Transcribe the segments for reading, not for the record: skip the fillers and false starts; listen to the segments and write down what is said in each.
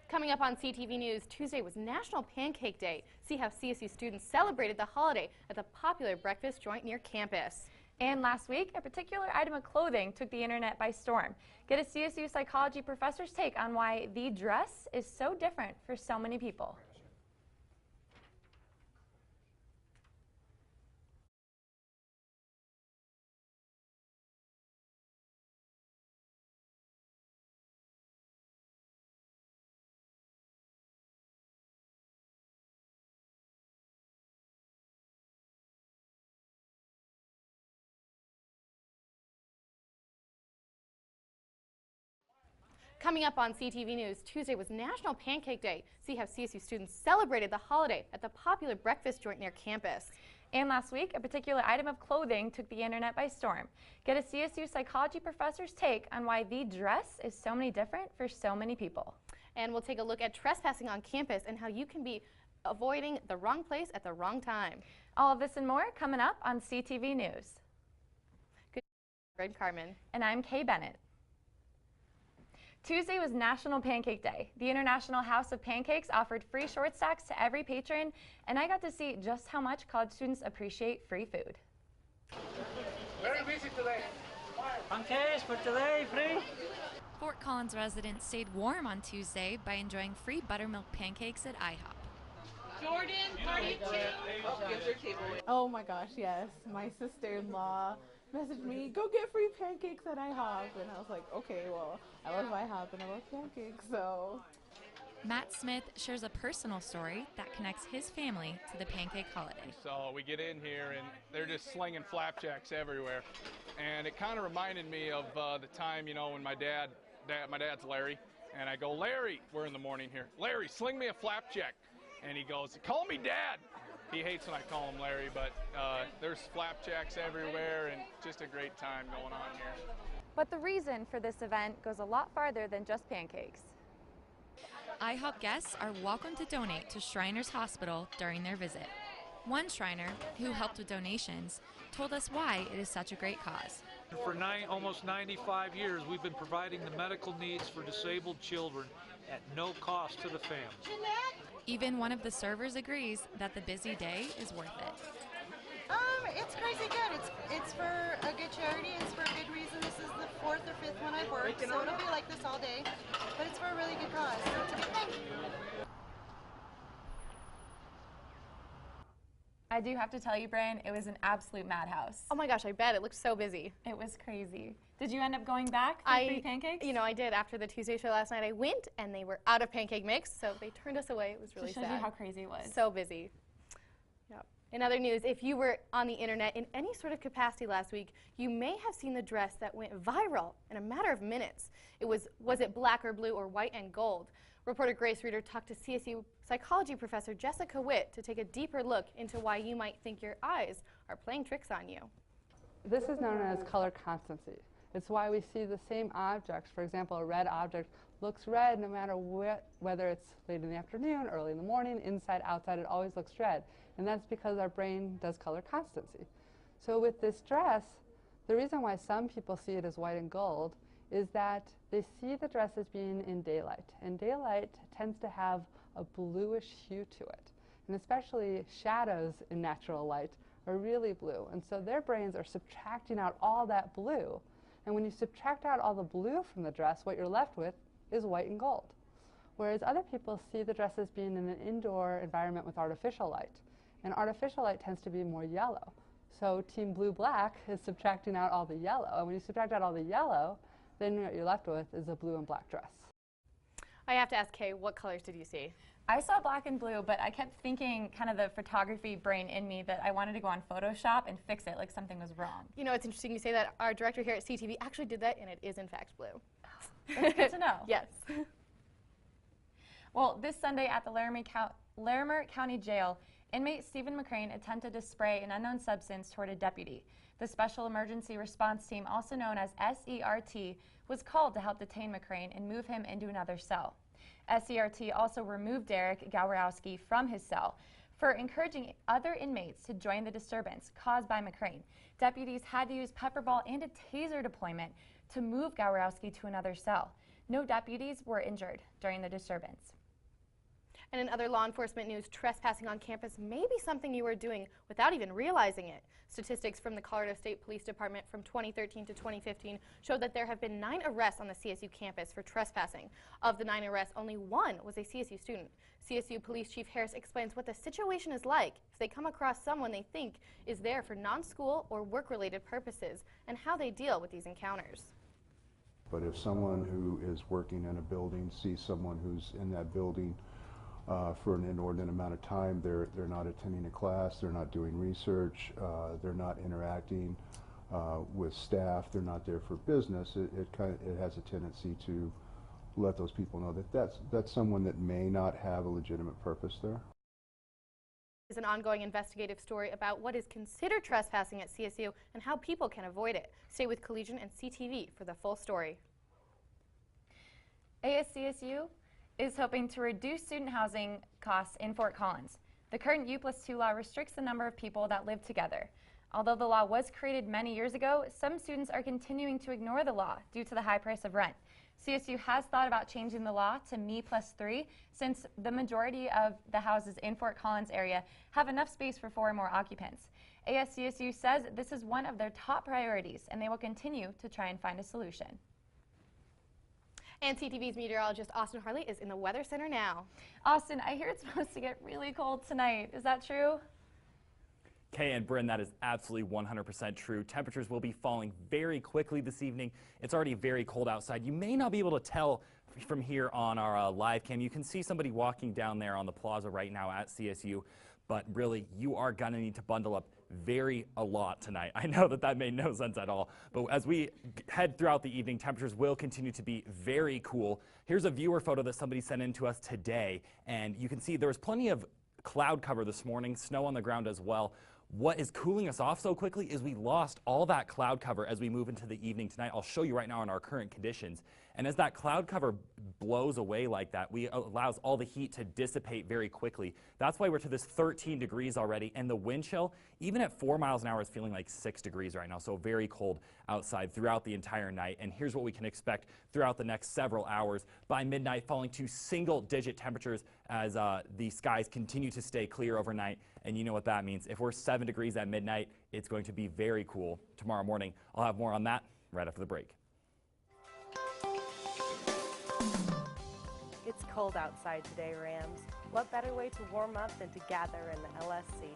Coming up on CTV News, Tuesday was National Pancake Day. See how CSU students celebrated the holiday at the popular breakfast joint near campus. And last week, a particular item of clothing took the internet by storm. Get a CSU psychology professor's take on why the dress is so different for so many people. Coming up on CTV News, Tuesday was National Pancake Day. See how CSU students celebrated the holiday at the popular breakfast joint near campus. And last week, a particular item of clothing took the internet by storm. Get a CSU psychology professor's take on why the dress is so many different for so many people. And we'll take a look at trespassing on campus and how you can be avoiding the wrong place at the wrong time. All of this and more coming up on CTV News. Good morning, Carmen. And I'm Kay Bennett. Tuesday was National Pancake Day. The International House of Pancakes offered free short stacks to every patron, and I got to see just how much college students appreciate free food. Very busy today. Pancakes for today, free. Fort Collins residents stayed warm on Tuesday by enjoying free buttermilk pancakes at IHOP. Jordan, party too. Oh my gosh, yes. My sister-in-law messaged me, go get free pancakes at IHOP. And I was like, okay, well, I love IHOP and I love pancakes, so. Matt Smith shares a personal story that connects his family to the pancake holiday. So we get in here and they're just slinging flapjacks everywhere. And it kind of reminded me of the time, you know, when my dad's Larry, and I go, Larry, we're in the morning here, Larry, sling me a flapjack. And he goes, call me Dad. He hates when I call him Larry, but there's flapjacks everywhere and just a great time going on here. But the reason for this event goes a lot farther than just pancakes. IHOP guests are welcome to donate to Shriners Hospital during their visit. One Shriner, who helped with donations, told us why it is such a great cause. For almost 95 years, we've been providing the medical needs for disabled children at no cost to the families. Even one of the servers agrees that the busy day is worth it. It's crazy good. It's for a good charity. It's for a good reason. This is the 4th or 5th one I've worked, so it'll be like this all day. But it's for a really good cause. So it's a good thing. I do have to tell you, Brian, it was an absolute madhouse. Oh my gosh, I bet. It looked so busy. It was crazy. Did you end up going back for free pancakes? You know, I did. After the Tuesday show last night, I went and they were out of pancake mix, so they turned us away. It was really sad. Shows you how crazy it was. So busy. Yep. In other news, if you were on the internet in any sort of capacity last week, you may have seen the dress that went viral in a matter of minutes. Was it black or blue or white and gold? Reporter Grace Reeder talked to CSU psychology professor Jessica Witt to take a deeper look into why you might think your eyes are playing tricks on you. This is known as color constancy. It's why we see the same objects. For example, a red object looks red no matter whether it's late in the afternoon, early in the morning, inside, outside, it always looks red. And that's because our brain does color constancy. So with this dress, the reason why some people see it as white and gold is that they see the dress as being in daylight. And daylight tends to have a bluish hue to it. And especially shadows in natural light are really blue. And so their brains are subtracting out all that blue. And when you subtract out all the blue from the dress, what you're left with is white and gold. Whereas other people see the dress as being in an indoor environment with artificial light. And artificial light tends to be more yellow. So Team Blue-Black is subtracting out all the yellow. And when you subtract out all the yellow, then what you're left with is a blue and black dress. I have to ask Kay, what colors did you see? I saw black and blue, but I kept thinking, kind of the photography brain in me, that I wanted to go on Photoshop and fix it like something was wrong. You know, it's interesting you say that. Our director here at CTV actually did that, and it is in fact blue. That's good to know. Yes. Well, this Sunday at the Larimer County Jail, inmate Stephen McCrane attempted to spray an unknown substance toward a deputy. The Special Emergency Response Team, also known as SERT, was called to help detain McCrane and move him into another cell. SERT also removed Derek Gawrowski from his cell for encouraging other inmates to join the disturbance caused by McCrane. Deputies had to use pepper ball and a taser deployment to move Gawrowski to another cell. No deputies were injured during the disturbance. And in other law enforcement news, trespassing on campus may be something you are doing without even realizing it. Statistics from the Colorado State Police Department from 2013 to 2015 showed that there have been 9 arrests on the CSU campus for trespassing. Of the 9 arrests, only 1 was a CSU student. CSU Police Chief Harris explains what the situation is like if they come across someone they think is there for non-school or work-related purposes, and how they deal with these encounters. But if someone who is working in a building sees someone who's in that building for an inordinate amount of time, they're not attending a class, they're not doing research, they're not interacting with staff, they're not there for business, it has a tendency to let those people know that that's someone that may not have a legitimate purpose there. Is an ongoing investigative story about what is considered trespassing at CSU and how people can avoid it. Stay with Collegian and CTV for the full story. ASCSU is hoping to reduce student housing costs in Fort Collins. The current U+2 law restricts the number of people that live together. Although the law was created many years ago, some students are continuing to ignore the law due to the high price of rent. CSU has thought about changing the law to Me+3 since the majority of the houses in Fort Collins area have enough space for 4 or more occupants. ASCSU says this is one of their top priorities and they will continue to try and find a solution. And CTV's meteorologist Austin Harley is in the Weather Center now. Austin, I hear it's supposed to get really cold tonight. Is that true? Kay and Bryn, that is absolutely 100% true. Temperatures will be falling very quickly this evening. It's already very cold outside. You may not be able to tell from here on our live cam. You can see somebody walking down there on the plaza right now at CSU, but really you are going to need to bundle up a lot tonight. I know that made no sense at all, but as we head throughout the evening, temperatures will continue to be very cool. Here's a viewer photo that somebody sent in to us today, and you can see there was plenty of cloud cover this morning, snow on the ground as well. What is cooling us off so quickly is we lost all that cloud cover as we move into the evening tonight. I'll show you right now in our current conditions. And as that cloud cover blows away like that, allows all the heat to dissipate very quickly. That's why we're to this 13 degrees already. And the wind chill, even at 4 miles an hour, is feeling like 6 degrees right now. So very cold outside throughout the entire night. And here's what we can expect throughout the next several hours. By midnight, falling to single-digit temperatures as the skies continue to stay clear overnight. And you know what that means. If we're 7 degrees at midnight, it's going to be very cool tomorrow morning. I'll have more on that right after the break. It's cold outside today, Rams. What better way to warm up than to gather in the LSC?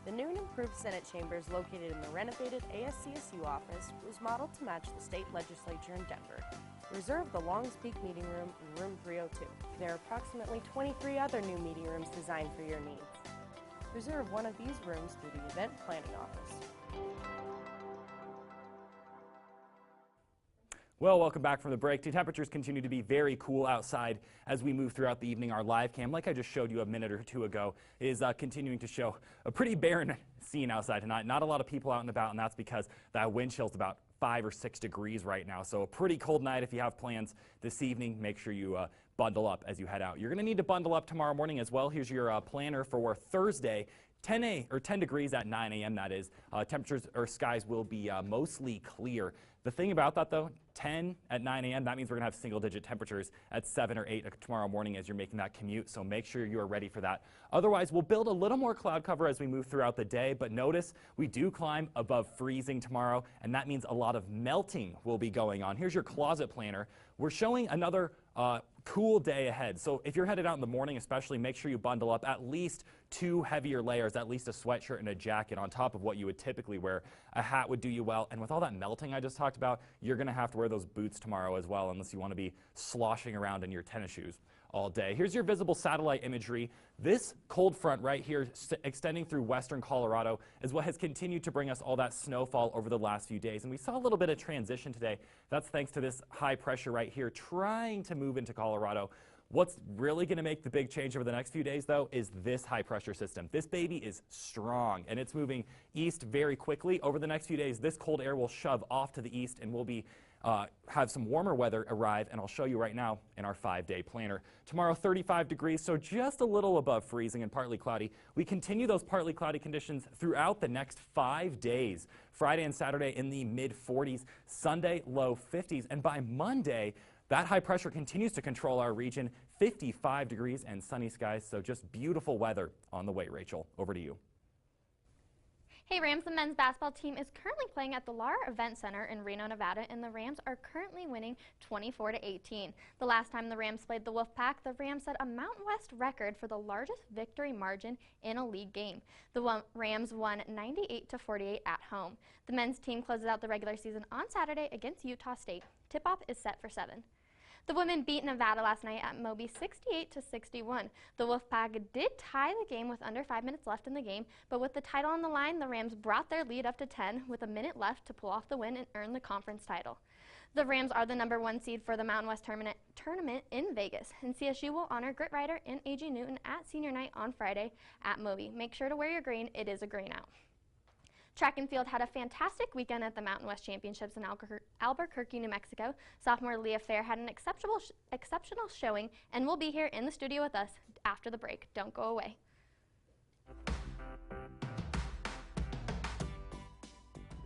The new and improved Senate chambers located in the renovated ASCSU office was modeled to match the state legislature in Denver. Reserve the Longs Peak meeting room in room 302. There are approximately 23 other new meeting rooms designed for your needs. Reserve one of these rooms through the event planning office. Well, welcome back from the break. The temperatures continue to be very cool outside as we move throughout the evening. Our live cam, like I just showed you a minute or two ago, is continuing to show a pretty barren scene outside tonight. Not a lot of people out and about, and that's because that wind chill is about 5 or 6 degrees right now. So a pretty cold night. If you have plans this evening, make sure you bundle up as you head out. You're going to need to bundle up tomorrow morning as well. Here's your planner for Thursday. 10 degrees at 9 a.m. that is. Temperatures or skies will be mostly clear. The thing about that though, 10 at 9 a.m., that means we're going to have single-digit temperatures at 7 or 8 tomorrow morning as you're making that commute, so make sure you are ready for that. Otherwise, we'll build a little more cloud cover as we move throughout the day, but notice we do climb above freezing tomorrow, and that means a lot of melting will be going on. Here's your closet planner. We're showing another cool day ahead. So if you're headed out in the morning especially, make sure you bundle up at least 2 heavier layers, at least a sweatshirt and a jacket on top of what you would typically wear. A hat would do you well, and with all that melting I just talked about, you're going to have to wear those boots tomorrow as well unless you want to be sloshing around in your tennis shoes all day. Here's your visible satellite imagery. This cold front right here extending through western Colorado is what has continued to bring us all that snowfall over the last few days. And we saw a little bit of transition today. That's thanks to this high pressure right here trying to move into Colorado. What's really going to make the big change over the next few days, though, is this high pressure system. This baby is strong, and it's moving east very quickly. Over the next few days, this cold air will shove off to the east, and we'll be have some warmer weather arrive, and I'll show you right now in our 5-day planner. Tomorrow, 35 degrees, so just a little above freezing and partly cloudy. We continue those partly cloudy conditions throughout the next 5 days. Friday and Saturday in the mid-40s, Sunday low 50s, and by Monday, That high pressure continues to control our region, 55 degrees and sunny skies, so just beautiful weather on the way. Rachel, over to you. Hey Rams, the men's basketball team is currently playing at the Lar Event Center in Reno, Nevada, and the Rams are currently winning 24-18. The last time the Rams played the Wolfpack, the Rams set a Mountain West record for the largest victory margin in a league game. The Rams won 98-48 at home. The men's team closes out the regular season on Saturday against Utah State. Tip-off is set for 7. The women beat Nevada last night at Moby 68-61. The Wolfpack did tie the game with under 5 minutes left in the game, but with the title on the line, the Rams brought their lead up to 10 with a minute left to pull off the win and earn the conference title. The Rams are the #1 seed for the Mountain West tournament in Vegas, and CSU will honor Grit Rider and A.G. Newton at senior night on Friday at Moby. Make sure to wear your green. It is a green out. Track and field had a fantastic weekend at the Mountain West Championships in Albuquerque, New Mexico. Sophomore Leah Fair had an exceptional showing and will be here in the studio with us after the break. Don't go away.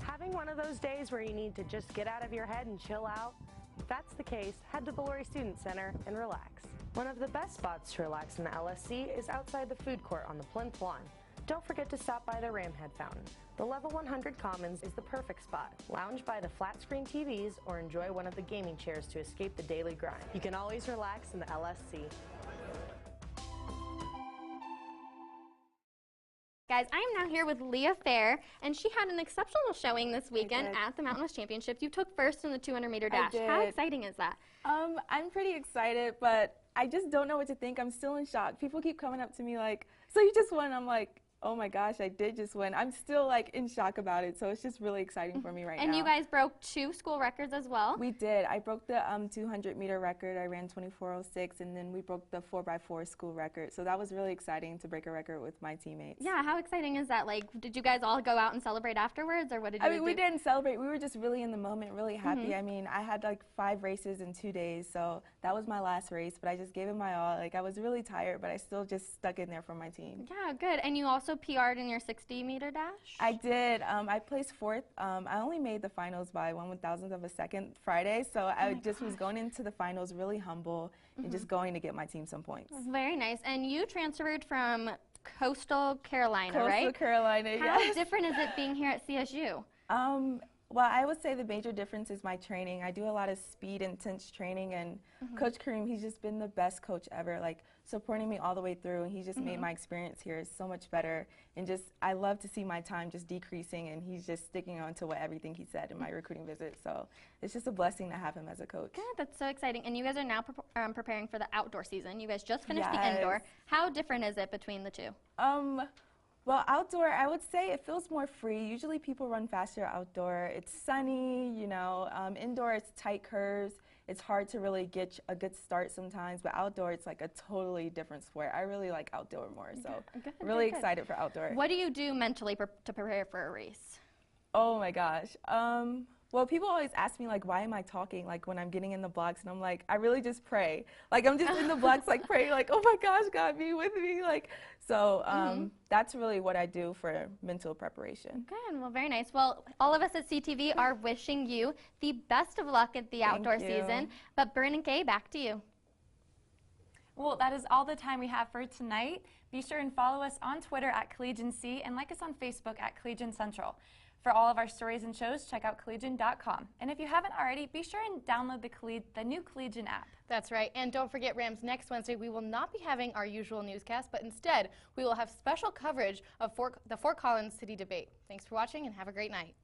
Having one of those days where you need to just get out of your head and chill out? If that's the case, head to the Lori Student Center and relax. One of the best spots to relax in the LSC is outside the food court on the plinth lawn. Don't forget to stop by the Ramhead Fountain. The Level 100 Commons is the perfect spot. Lounge by the flat screen TVs or enjoy one of the gaming chairs to escape the daily grind. You can always relax in the LSC. Guys, I am now here with Leah Fair, and she had an exceptional showing this weekend at the Mountain West Championships. You took first in the 200-meter dash. How exciting is that? I'm pretty excited, but I just don't know what to think. I'm still in shock. People keep coming up to me like, so you just won? I'm like, oh my gosh, I did just win. I'm still like in shock about it, so it's just really exciting for me right now. And you guys broke 2 school records as well? We did. I broke the 200-meter record. I ran 24:06, and then we broke the 4x4 school record. So that was really exciting to break a record with my teammates. Yeah, how exciting is that? Like, did you guys all go out and celebrate afterwards, or what did you do? I mean, we didn't celebrate. We were just really in the moment, really happy. I mean, I had like 5 races in 2 days, so that was my last race, but I just gave it my all. Like, I was really tired, but I still just stuck in there for my team. Yeah, good. And you also PR'd in your 60-meter dash? I did. I placed 4th. I only made the finals by 1/1000th of a second Friday, so I just was going into the finals really humble and just going to get my team some points. Very nice. And you transferred from Coastal Carolina, right? Coastal Carolina, yes. How different is it being here at CSU? Well, I would say the major difference is my training. I do a lot of speed, intense training, and Coach Kareem, he's just been the best coach ever, like supporting me all the way through, and he just made my experience here so much better. And just, I love to see my time just decreasing, and he's just sticking on to everything he said in my recruiting visit. So it's just a blessing to have him as a coach. Good, that's so exciting. And you guys are now preparing for the outdoor season. You guys just finished the indoor. How different is it between the two? Well, outdoor, I would say it feels more free. Usually people run faster outdoor. It's sunny, you know. Indoor, it's tight curves. It's hard to really get a good start sometimes, but outdoor, it's like a totally different sport. I really like outdoor more, so really excited for outdoor. What do you do mentally to prepare for a race? Oh my gosh. Well, people always ask me, like, why am I talking, like, when I'm getting in the blocks, and I'm like, I really just pray. Like, I'm just in the blocks, like, praying, like, oh my gosh, God, be with me, like, so that's really what I do for mental preparation. Good, well, very nice. Well, all of us at CTV are wishing you the best of luck at the outdoor season, but Bryn and Kay, back to you. Well, that is all the time we have for tonight. Be sure and follow us on Twitter at CollegianC and like us on Facebook at Collegian Central. For all of our stories and shows, check out collegian.com. And if you haven't already, be sure and download the new Collegian app. That's right. And don't forget, Rams, next Wednesday we will not be having our usual newscast, but instead we will have special coverage of the Fort Collins City Debate. Thanks for watching and have a great night.